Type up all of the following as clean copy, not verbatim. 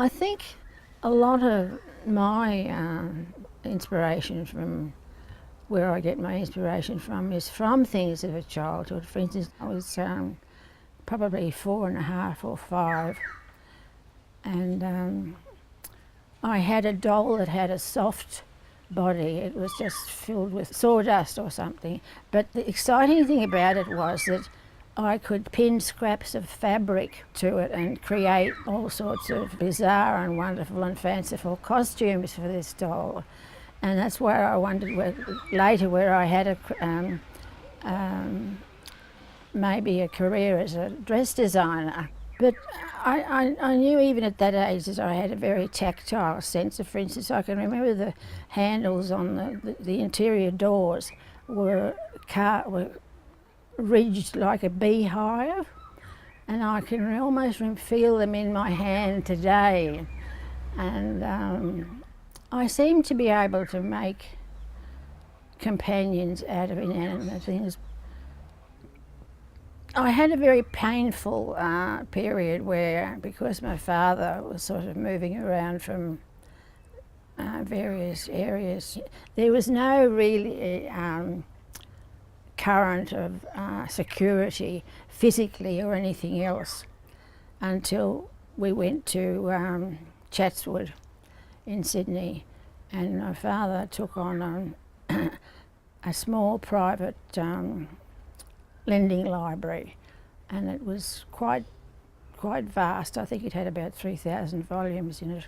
I think a lot of my inspiration from where I get my inspiration from is from things of a childhood. For instance, I was probably 4.5 or 5, and I had a doll that had a soft body. It was just filled with sawdust or something. But the exciting thing about it was that I could pin scraps of fabric to it and create all sorts of bizarre and wonderful and fanciful costumes for this doll. And that's where I wondered later where I had maybe a career as a dress designer. But I knew even at that age that I had a very tactile sense of, for instance, I can remember the handles on the interior doors were ridged like a beehive, and I can almost feel them in my hand today. And I seem to be able to make companions out of inanimate things. I had a very painful period where, because my father was sort of moving around from various areas, there was no really current of security physically or anything else until we went to Chatswood in Sydney, and my father took on a small private lending library, and it was quite vast. I think it had about 3,000 volumes in it.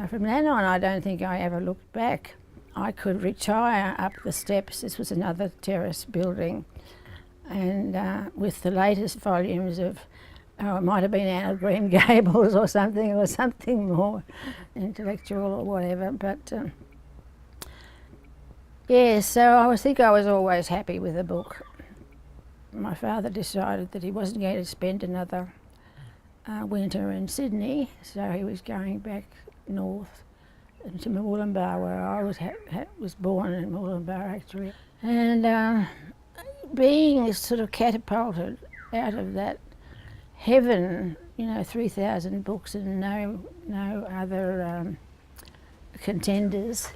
From then on, I don't think I ever looked back. I could retire up the steps. This was another terrace building, and with the latest volumes of, it might have been out of Green Gables or something more intellectual or whatever. But yeah, so I think I was always happy with a book. My father decided that he wasn't going to spend another winter in Sydney, so he was going back north to Mooloolaba, where I was born in Mooloolaba actually. And being sort of catapulted out of that heaven, 3,000 books and no other contenders.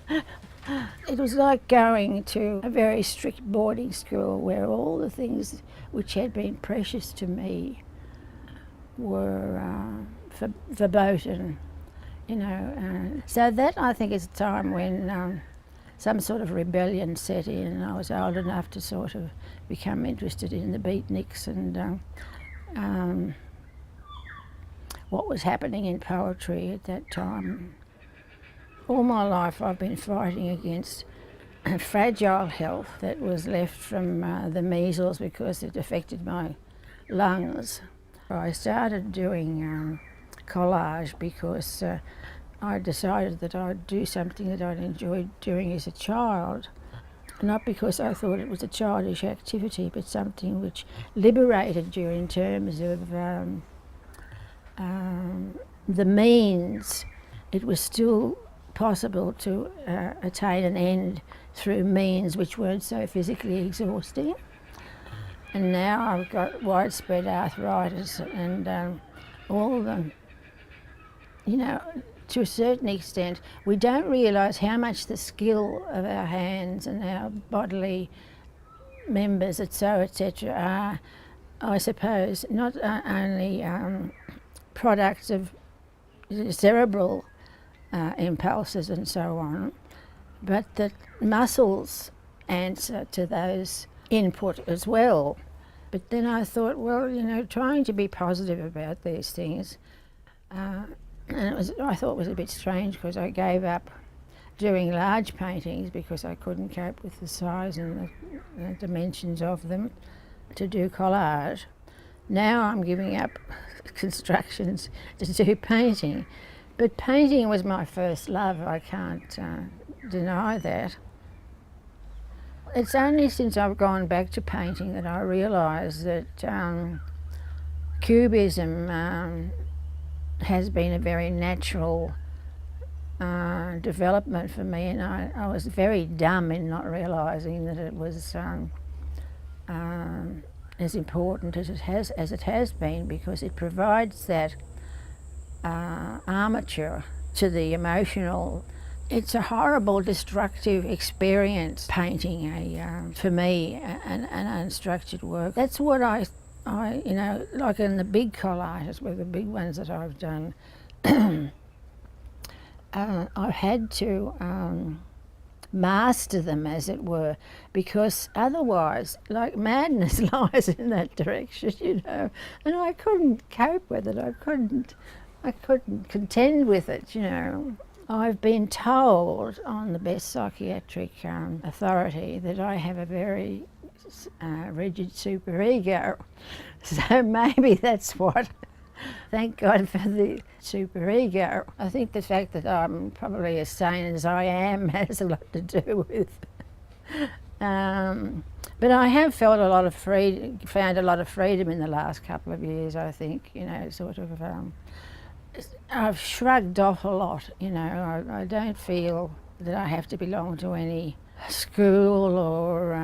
It was like going to a very strict boarding school where all the things which had been precious to me were verboten, So that, I think, is a time when some sort of rebellion set in, and I was old enough to sort of become interested in the beatniks and what was happening in poetry at that time. All my life I've been fighting against fragile health that was left from the measles because it affected my lungs. I started doing collage because I decided that I'd do something that I'd enjoyed doing as a child. Not because I thought it was a childish activity, but something which liberated you in terms of the means. It was still possible to attain an end through means which weren't so physically exhausting. And now I've got widespread arthritis and all the, to a certain extent, we don't realise how much the skill of our hands and our bodily members, etc., are, I suppose, not only products of cerebral impulses and so on, but that muscles answer to those input as well. But then I thought, well, trying to be positive about these things, and I thought it was a bit strange because I gave up doing large paintings because I couldn't cope with the size and the dimensions of them to do collage. Now I'm giving up constructions to do painting. But painting was my first love, I can't deny that. It's only since I've gone back to painting that I realise that cubism has been a very natural development for me, and I was very dumb in not realising that it was as important as it has been, because it provides that armature to the emotional. It's a horrible, destructive experience painting for me, an unstructured work. That's what I, you know, like in the big collages, with the big ones that I've done, I've had to master them, as it were, because otherwise, like, madness lies in that direction, you know, and I couldn't cope with it. I couldn't contend with it, you know. I've been told on the best psychiatric authority that I have a very rigid superego, so maybe that's what. Thank God for the superego. I think the fact that I'm probably as sane as I am has a lot to do with. But I have felt a lot of found a lot of freedom in the last couple of years, I think, you know, sort of. I've shrugged off a lot, you know. I don't feel that I have to belong to any school or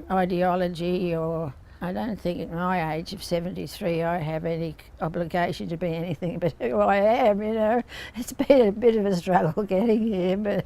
ideology, or I don't think at my age of 73 I have any obligation to be anything but who I am, you know. It's been a bit of a struggle getting here, but